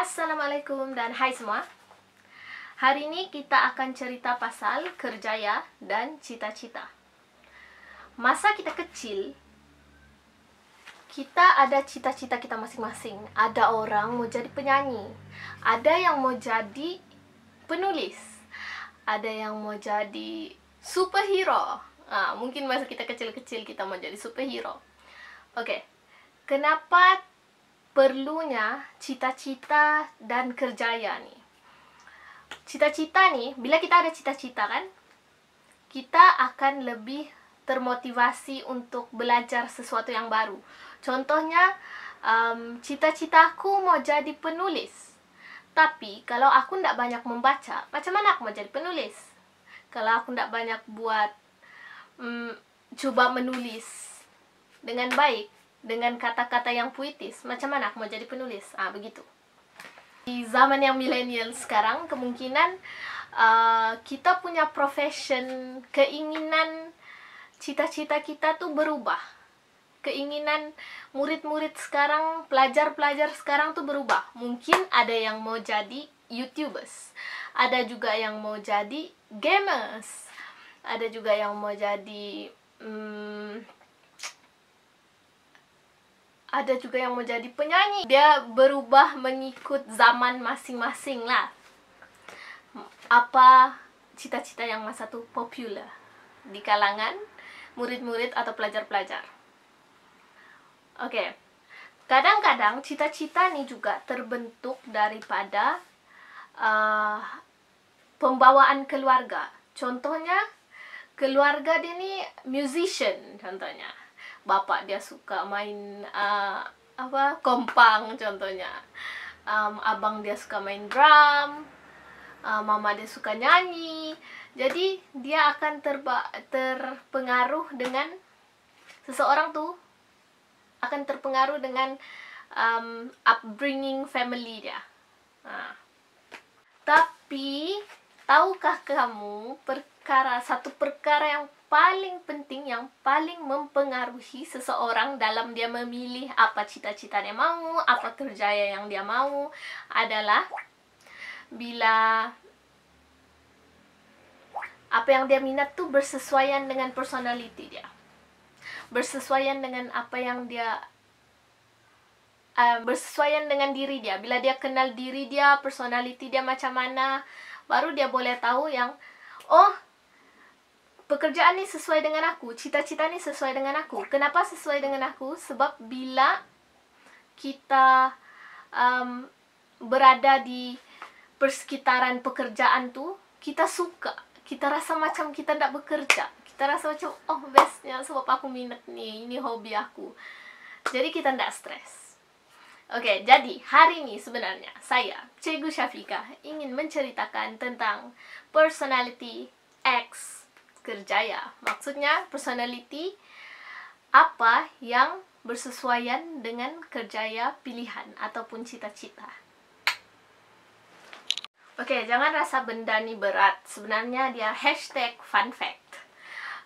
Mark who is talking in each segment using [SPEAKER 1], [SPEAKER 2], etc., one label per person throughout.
[SPEAKER 1] Assalamualaikum dan hai semua. Hari ini kita akan cerita pasal kerjaya dan cita-cita. Masa kita kecil, kita ada cita-cita kita masing-masing. Ada orang mau jadi penyanyi, ada yang mau jadi penulis, ada yang mau jadi superhero. Mungkin masa kita kecil-kecil kita mau jadi superhero. Oke, kenapa perlunya cita-cita dan kerjaya nih? Cita-cita nih, bila kita ada cita-cita kan, kita akan lebih termotivasi untuk belajar sesuatu yang baru. Contohnya, cita-citaku mau jadi penulis. Tapi kalau aku tidak banyak membaca, macam mana aku mau jadi penulis? Kalau aku tidak banyak buat coba menulis dengan baik, dengan kata-kata yang puitis, macam mana aku mau jadi penulis? Begitu. Di zaman yang milenial sekarang, kemungkinan kita punya profession, keinginan, cita-cita kita tuh berubah. Keinginan murid-murid sekarang, pelajar-pelajar sekarang tuh berubah. Mungkin ada yang mau jadi YouTubers, ada juga yang mau jadi gamers, ada juga yang mau jadi ada juga yang mau jadi penyanyi. Dia berubah mengikut zaman masing-masing lah. Apa cita-cita yang masa itu populer di kalangan murid-murid atau pelajar-pelajar. Oke. Kadang-kadang cita-cita nih juga terbentuk daripada pembawaan keluarga. Contohnya, keluarga dia nih musician contohnya. Bapak dia suka main kompang contohnya. Abang dia suka main drum. Mama dia suka nyanyi. Jadi dia akan terpengaruh dengan seseorang tuh akan terpengaruh dengan upbringing family dia. Tapi tahukah kamu satu perkara yang paling penting, yang paling mempengaruhi seseorang dalam dia memilih apa cita-cita dia mau, apa kerjaya yang dia mau, adalah bila apa yang dia minat tuh bersesuaian dengan personality dia, bersesuaian dengan apa yang dia bersesuaian dengan diri dia. Bila dia kenal diri dia, personality dia macam mana, baru dia boleh tahu yang pekerjaan ini sesuai dengan aku, cita-cita ini sesuai dengan aku. Kenapa sesuai dengan aku? Sebab bila kita berada di persekitaran pekerjaan tuh, kita suka, kita rasa macam kita tidak bekerja. Kita rasa macam, bestnya sebab aku minat nih, ini hobi aku. Jadi kita tidak stres. Oke, jadi hari ini sebenarnya saya, Cikgu Syafika, ingin menceritakan tentang personality X kerjaya. Maksudnya personality apa yang bersesuaian dengan kerjaya pilihan ataupun cita-cita. Oke, jangan rasa benda ini berat. Sebenarnya dia #fun fact.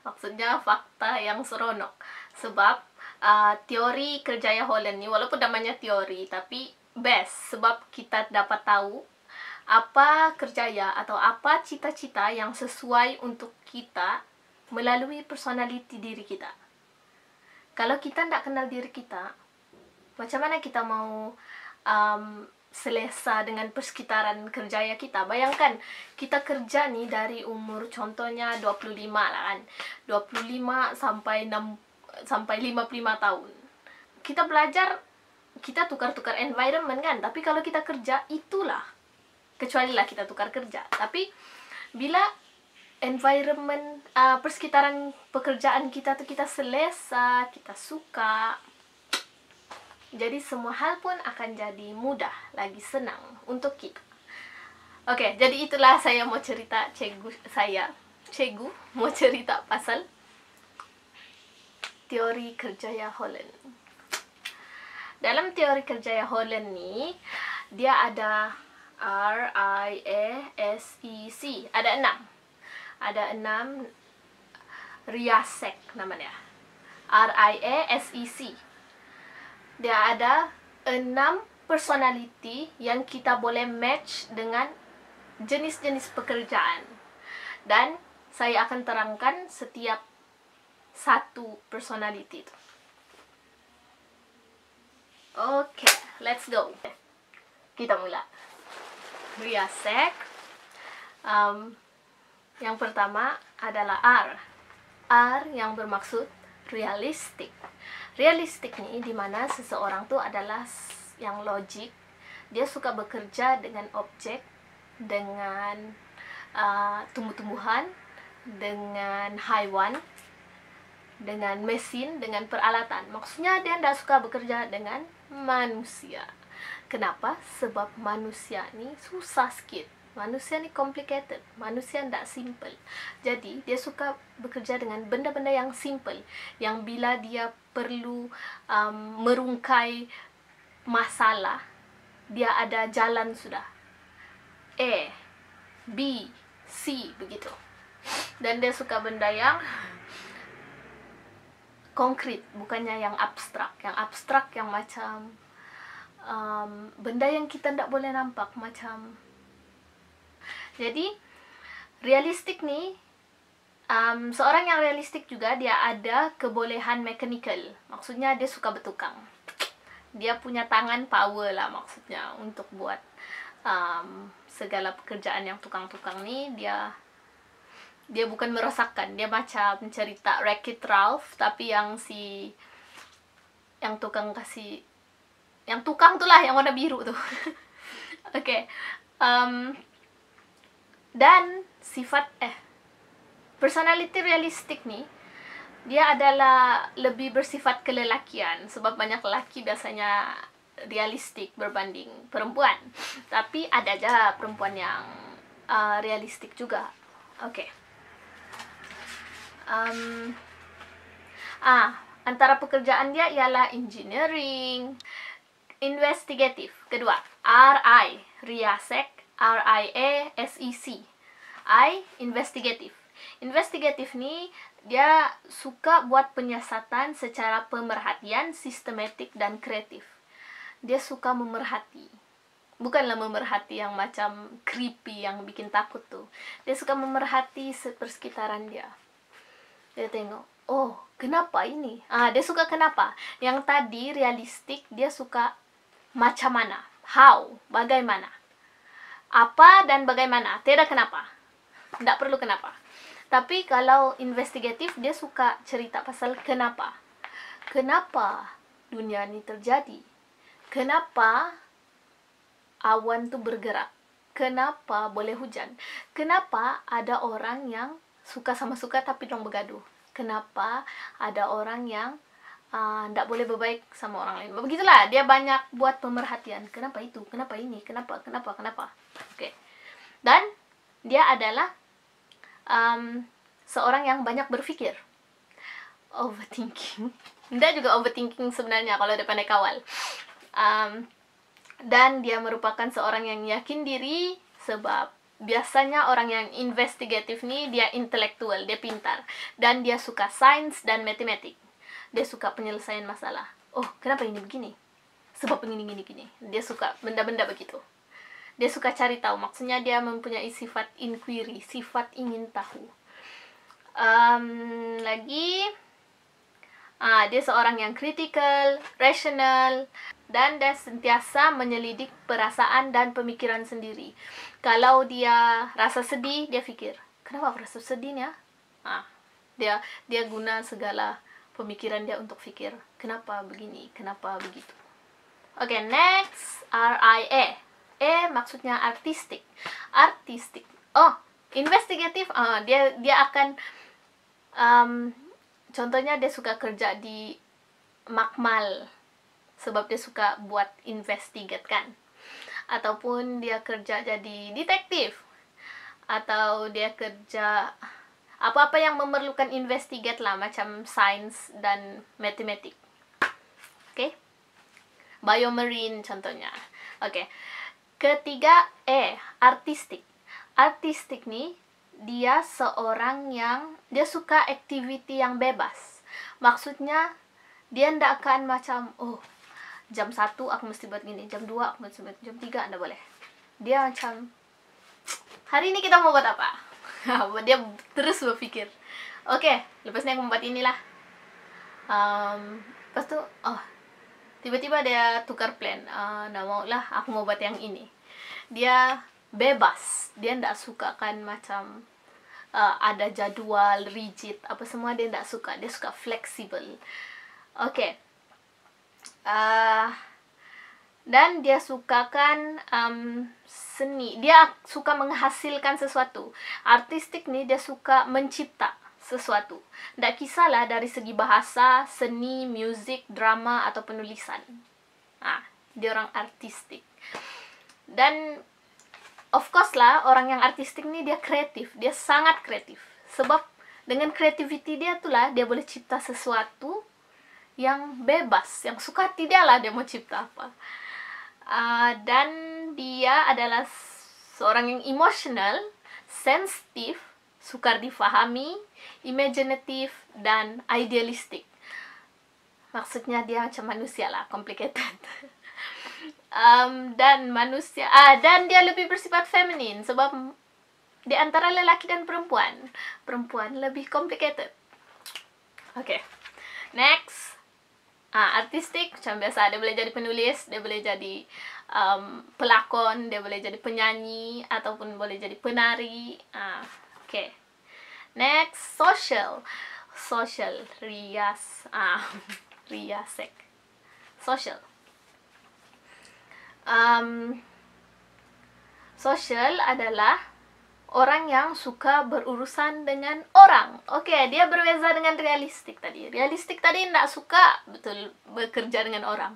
[SPEAKER 1] Maksudnya fakta yang seronok. Sebab teori kerjaya Holland ini, walaupun namanya teori, tapi best. Sebab kita dapat tahu apa kerjaya atau apa cita-cita yang sesuai untuk kita melalui personality diri kita. Kalau kita tidak kenal diri kita, macam mana kita mau selesa dengan persekitaran kerjaya kita? Bayangkan, kita kerja nih dari umur contohnya 25 lah kan. 25 sampai 55 tahun. Kita belajar, kita tukar-tukar environment kan. Tapi kalau kita kerja, itulah. Kecuali lah kita tukar kerja. Tapi bila environment, persekitaran pekerjaan kita tuh kita selesa, kita suka, jadi semua hal pun akan jadi mudah, lagi senang untuk kita. Oke, jadi itulah saya mau cerita, Cikgu mau cerita pasal teori kerjaya Holland. Dalam teori kerjaya Holland nih, dia ada RIASEC. Ada 6 RIASEC namanya. RIASEC. Dia ada 6 personality yang kita boleh match dengan jenis-jenis pekerjaan. Dan saya akan terangkan setiap satu personality itu. Oke, let's go. Kita mulai. Riasek. Yang pertama adalah R. R yang bermaksud realistik. Realistik nih dimana seseorang tuh adalah yang logik. Dia suka bekerja dengan objek, dengan tumbuh-tumbuhan, dengan hewan, dengan mesin, dengan peralatan. Maksudnya dia tidak suka bekerja dengan manusia. Kenapa? Sebab manusia ini susah sedikit. Manusia ini complicated. Manusia tidak simple. Jadi dia suka bekerja dengan benda-benda yang simple, yang bila dia perlu merungkai masalah, dia ada jalan sudah. A, B, C, begitu. Dan dia suka benda yang konkret, bukannya yang abstrak. Yang abstrak yang macam benda yang kita tidak boleh nampak, macam. Jadi realistik nih, seorang yang realistik juga dia ada kebolehan mechanical. Maksudnya dia suka bertukang. Dia punya tangan power lah maksudnya untuk buat segala pekerjaan yang tukang-tukang nih. Dia bukan merosakan, dia macam cerita Wreck-It Ralph, tapi yang tukang kasih, yang tukang tuh lah yang warna biru tuh. Oke. Dan sifat personality realistik nih, dia adalah lebih bersifat kelelakian, sebab banyak lelaki biasanya realistik berbanding perempuan. Tapi ada aja perempuan yang realistik juga. Oke. Antara pekerjaan dia ialah engineering, investigatif. Kedua, RI, riasek, RIASEC. I, investigatif. Investigatif nih, dia suka buat penyiasatan secara pemerhatian, sistematik, dan kreatif. Dia suka memerhati. Bukanlah memerhati yang macam creepy, yang bikin takut tuh. Dia suka memerhati persekitaran dia. Dia tengok, oh, kenapa ini? Dia suka kenapa. Yang tadi realistik, dia suka macam mana, how, bagaimana. Apa dan bagaimana, tidak kenapa. Tidak perlu kenapa. Tapi kalau investigatif, dia suka cerita pasal kenapa. Kenapa dunia ini terjadi? Kenapa awan tuh bergerak? Kenapa boleh hujan? Kenapa ada orang yang suka sama suka tapi dong bergaduh? Kenapa ada orang yang tidak boleh berbaik sama orang lain? Begitulah, dia banyak buat pemerhatian. Kenapa itu? Kenapa ini? Kenapa? Oke. Dan dia adalah seorang yang banyak berpikir. Overthinking. Dia juga overthinking sebenarnya kalau dia pandai kawal. Dan dia merupakan seorang yang yakin diri, sebab biasanya orang yang investigatif nih dia intelektual, dia pintar, dan dia suka sains dan matematik. Dia suka penyelesaian masalah. Oh, kenapa ini begini? Sebab begini. Dia suka benda-benda begitu. Dia suka cari tahu, maksudnya dia mempunyai sifat inquiry, sifat ingin tahu. Dia seorang yang critical, rational, dan dia sentiasa menyelidik perasaan dan pemikiran sendiri. Kalau dia rasa sedih, dia pikir, kenapa aku rasa sedih ya? Dia guna segala pemikiran dia untuk pikir, kenapa begini, kenapa begitu. Oke, next, RIA. Maksudnya artistik. Oh, investigatif. Dia akan contohnya dia suka kerja di makmal, sebab dia suka buat investigate kan. Ataupun dia kerja jadi detektif, atau dia kerja apa-apa yang memerlukan investigate lah, macam sains dan matematik. Oke. Biomarine contohnya. Oke. Ketiga, artistik. Artistik nih, dia seorang yang dia suka activity yang bebas. Maksudnya dia ndak akan macam, oh, jam 1 aku mesti buat gini, jam 2 aku mesti buat, jam 3 anda boleh. Dia macam, hari ini kita mau buat apa? Dia terus berpikir, oke, lepas ini aku membuat inilah. Lepas tu, tiba-tiba dia tukar plan. Nggak mau lah, aku mau buat yang ini. Dia bebas, dia nggak suka kan macam ada jadwal rigid apa semua, dia nggak suka. Dia suka fleksibel. Oke. Dan dia sukakan seni. Dia suka menghasilkan sesuatu. Artistik nih, dia suka mencipta sesuatu. Nggak kisahlah dari segi bahasa, seni, musik, drama, atau penulisan. Dia orang artistik. Dan of course lah, orang yang artistik nih dia kreatif. Dia sangat kreatif. Sebab dengan creativity dia itulah dia boleh cipta sesuatu yang bebas, yang suka hati dia lah dia mau cipta apa. Dan dia adalah seorang yang emotional, sensitif, sukar difahami, imaginatif, dan idealistik. Maksudnya dia macam manusia lah, complicated. Dan manusia, dan dia lebih bersifat feminin, sebab di antara lelaki dan perempuan lebih complicated. Oke. Next. Artistik, macam biasa, dia boleh jadi penulis, dia boleh jadi pelakon, dia boleh jadi penyanyi, ataupun boleh jadi penari. Oke. Next, social, rias, riasek, social. Social adalah orang yang suka berurusan dengan orang. Oke, dia berbeza dengan realistik tadi. Realistik tadi tidak suka betul bekerja dengan orang.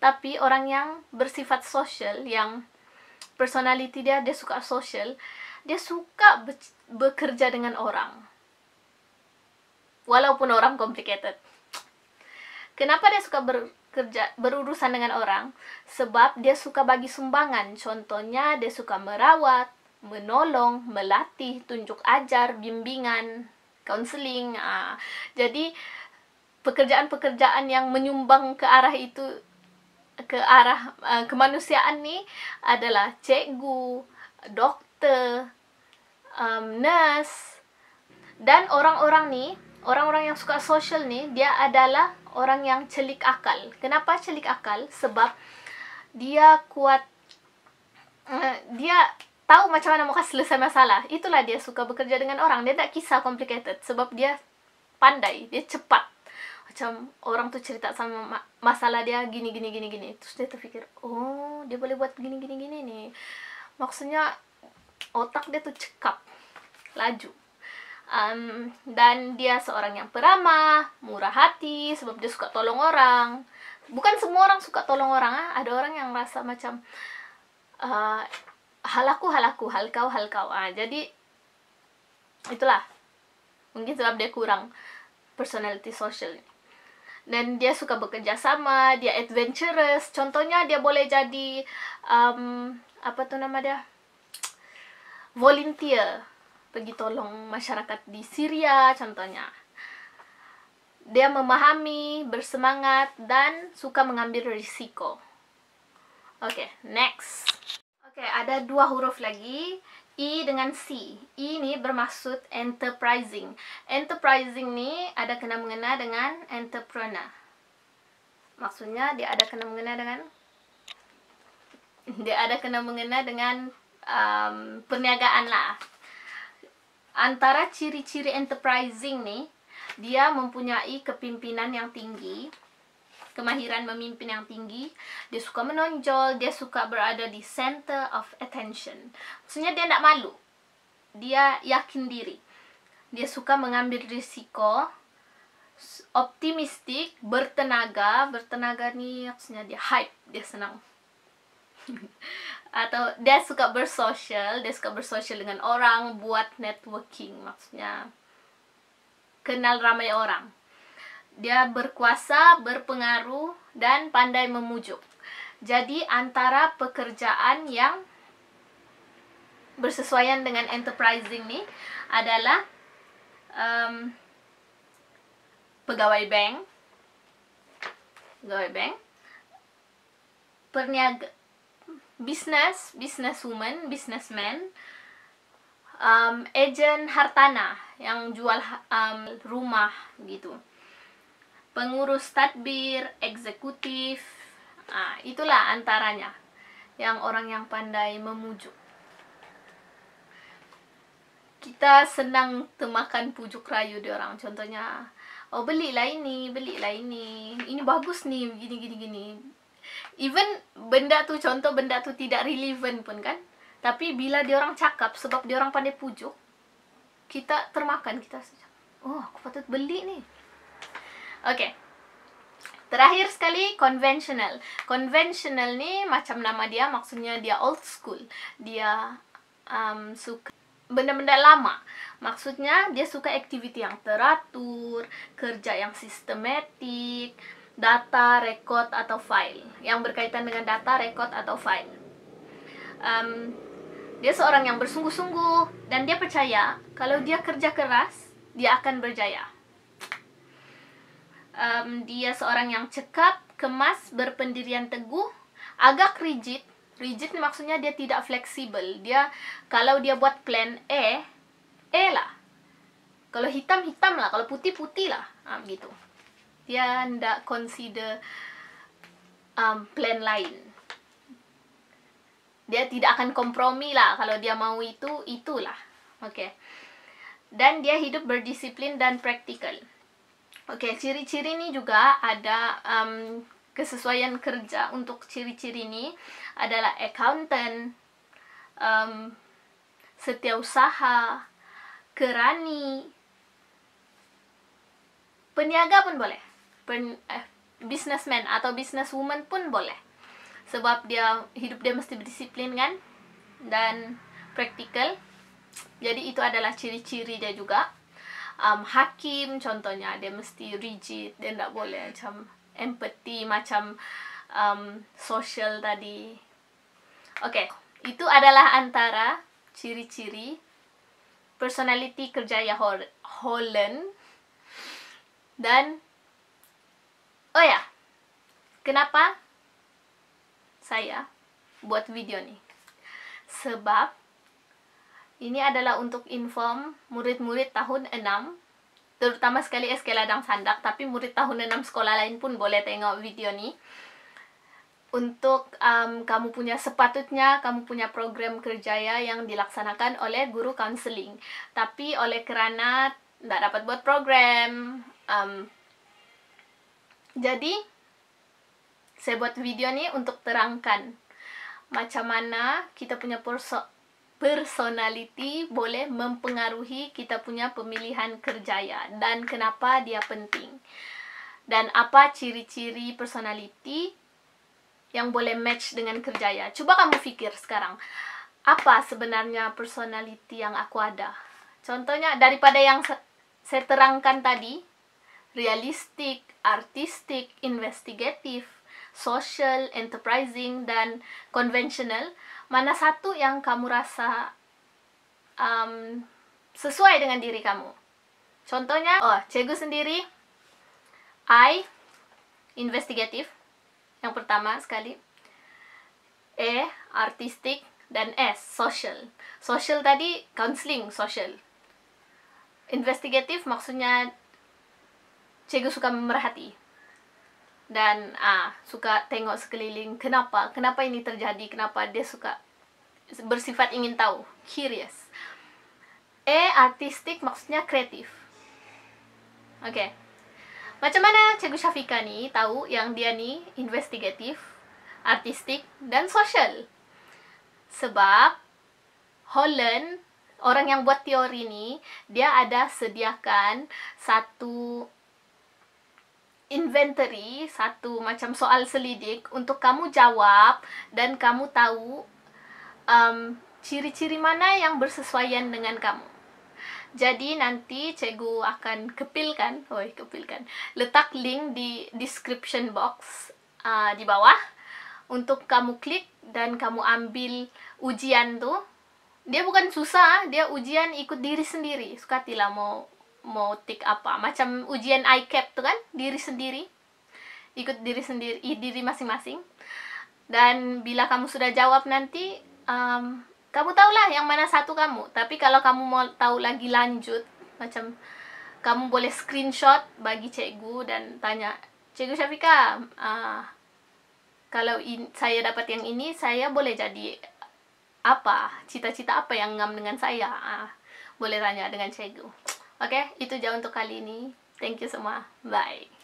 [SPEAKER 1] Tapi orang yang bersifat social, yang personality dia suka social, dia suka bekerja dengan orang. Walaupun orang complicated. Kenapa dia suka berurusan dengan orang? Sebab dia suka bagi sumbangan. Contohnya, dia suka merawat, menolong, melatih, tunjuk ajar, bimbingan, counseling. Jadi pekerjaan-pekerjaan yang menyumbang ke arah itu, ke arah kemanusiaan nih adalah cikgu, dokter, nurse. Dan orang-orang yang suka social nih, dia adalah orang yang celik akal. Kenapa celik akal? Sebab dia kuat, dia tahu macam mana mau selesai masalah. Itulah dia suka bekerja dengan orang. Dia tak kisah complicated. Sebab dia pandai. Dia cepat. Macam orang tuh cerita sama masalah dia gini. Terus dia terfikir, oh dia boleh buat gini nih. Maksudnya otak dia tuh cekap. Laju. Dan dia seorang yang peramah, murah hati. Sebab dia suka tolong orang. Bukan semua orang suka tolong orang. Ada orang yang rasa macam halaku, hal kau. Jadi itulah mungkin sebab dia kurang personality social. Dan dia suka bekerja sama, dia adventurous. Contohnya dia boleh jadi apa tuh nama dia, volunteer, pergi tolong masyarakat di Syria contohnya. Dia memahami, bersemangat, dan suka mengambil risiko. Oke, next. Oke, ada 2 huruf lagi, I dengan C. I ini bermaksud enterprising. Enterprising ini ada kena-mengena dengan entrepreneur. Maksudnya dia ada kena-mengena dengan perniagaan lah. Antara ciri-ciri enterprising nih, dia mempunyai kepimpinan yang tinggi, kemahiran memimpin yang tinggi, dia suka menonjol, dia suka berada di center of attention. Maksudnya dia tidak malu, dia yakin diri, dia suka mengambil risiko, optimistik, bertenaga nih maksudnya dia hype, dia senang. Atau dia suka bersosial dengan orang, buat networking, maksudnya kenal ramai orang. Dia berkuasa, berpengaruh, dan pandai memujuk. Jadi antara pekerjaan yang bersesuaian dengan enterprising nih adalah pegawai bank, perniaga, businesswoman, businessman, agen hartanah yang jual rumah gitu, pengurus tadbir, eksekutif. Itulah antaranya yang orang yang pandai memujuk. Kita senang temakan pujuk rayu di orang. Contohnya, oh belilah ini, ini bagus nih, gini. Even benda tuh, contoh benda tuh tidak relevan pun kan, tapi bila dia orang cakap, sebab dia orang pandai pujuk, kita termakan, kita oh aku patut beli nih. Oke. Terakhir sekali, conventional. Conventional nih macam nama dia, maksudnya dia old school. Dia suka benda-benda lama. Maksudnya dia suka activity yang teratur, kerja yang sistematik, data, record, atau file. Yang berkaitan dengan data, record, atau file. Dia seorang yang bersungguh-sungguh, dan dia percaya kalau dia kerja keras, dia akan berjaya. Dia seorang yang cekap, kemas, berpendirian teguh, agak rigid. Rigid maksudnya dia tidak fleksibel. Dia kalau dia buat plan E lah. Kalau hitam lah, kalau putih lah. Gitu. Dia tidak consider plan lain. Dia tidak akan kompromi lah. Kalau dia mau itulah. Oke. Dan dia hidup berdisiplin dan praktikal. Oke, ciri-ciri ini juga ada kesesuaian kerja. Untuk ciri-ciri ini adalah accountant, setiausaha, kerani, peniaga pun boleh, businessman atau businesswoman pun boleh, sebab hidup dia mesti berdisiplin kan, dan praktikal. Jadi itu adalah ciri-ciri dia juga. Hakim contohnya, dia mesti rigid, dia tidak boleh macam empathy, macam social tadi. Oke, itu adalah antara ciri-ciri personality kerjaya Holland. Dan oh ya, kenapa saya buat video nih? Sebab ini adalah untuk inform murid-murid tahun 6, terutama sekali SK Ladang Sandak, tapi murid tahun 6 sekolah lain pun boleh tengok video nih. Untuk kamu sepatutnya kamu punya program kerjaya yang dilaksanakan oleh guru counseling. Tapi oleh kerana tidak dapat buat program, jadi saya buat video nih untuk terangkan macam mana kita punya personality boleh mempengaruhi kita punya pemilihan kerjaya, dan kenapa dia penting, dan apa ciri-ciri personality yang boleh match dengan kerjaya. Coba kamu pikir sekarang, apa sebenarnya personality yang aku ada? Contohnya daripada yang saya terangkan tadi, realistik, artistik, investigatif, social, enterprising, dan conventional, mana satu yang kamu rasa sesuai dengan diri kamu? Contohnya, cikgu sendiri, I, investigatif, yang pertama sekali. E, artistik, dan S, social. Social tadi, counseling, social. Investigatif maksudnya cikgu suka memerhati. Dan suka tengok sekeliling, kenapa ini terjadi, kenapa dia suka bersifat ingin tahu, curious. E, artistik maksudnya kreatif. Oke. Macam mana Cikgu Syafika nih tahu yang dia nih investigatif, artistik, dan social? Sebab Holland, orang yang buat teori ini, dia ada sediakan satu inventory, satu macam soal selidik untuk kamu jawab, dan kamu tahu ciri-ciri mana yang bersesuaian dengan kamu. Jadi nanti cikgu akan kepilkan, letak link di description box di bawah untuk kamu klik dan kamu ambil ujian tuh. Dia bukan susah, dia ujian ikut diri sendiri. Sukatilah mau tik apa, macam ujian ICAP tuh kan, diri sendiri, ikut diri sendiri, diri masing-masing. Dan bila kamu sudah jawab nanti, kamu tahulah yang mana satu kamu. Tapi kalau kamu mau tahu lagi lanjut, macam kamu boleh screenshot bagi cikgu dan tanya, Cikgu Syafika, kalau saya dapat yang ini, saya boleh jadi apa? Cita-cita apa yang ngam dengan saya? Boleh tanya dengan cikgu. Oke, itu aja untuk kali ini. Thank you semua. Bye.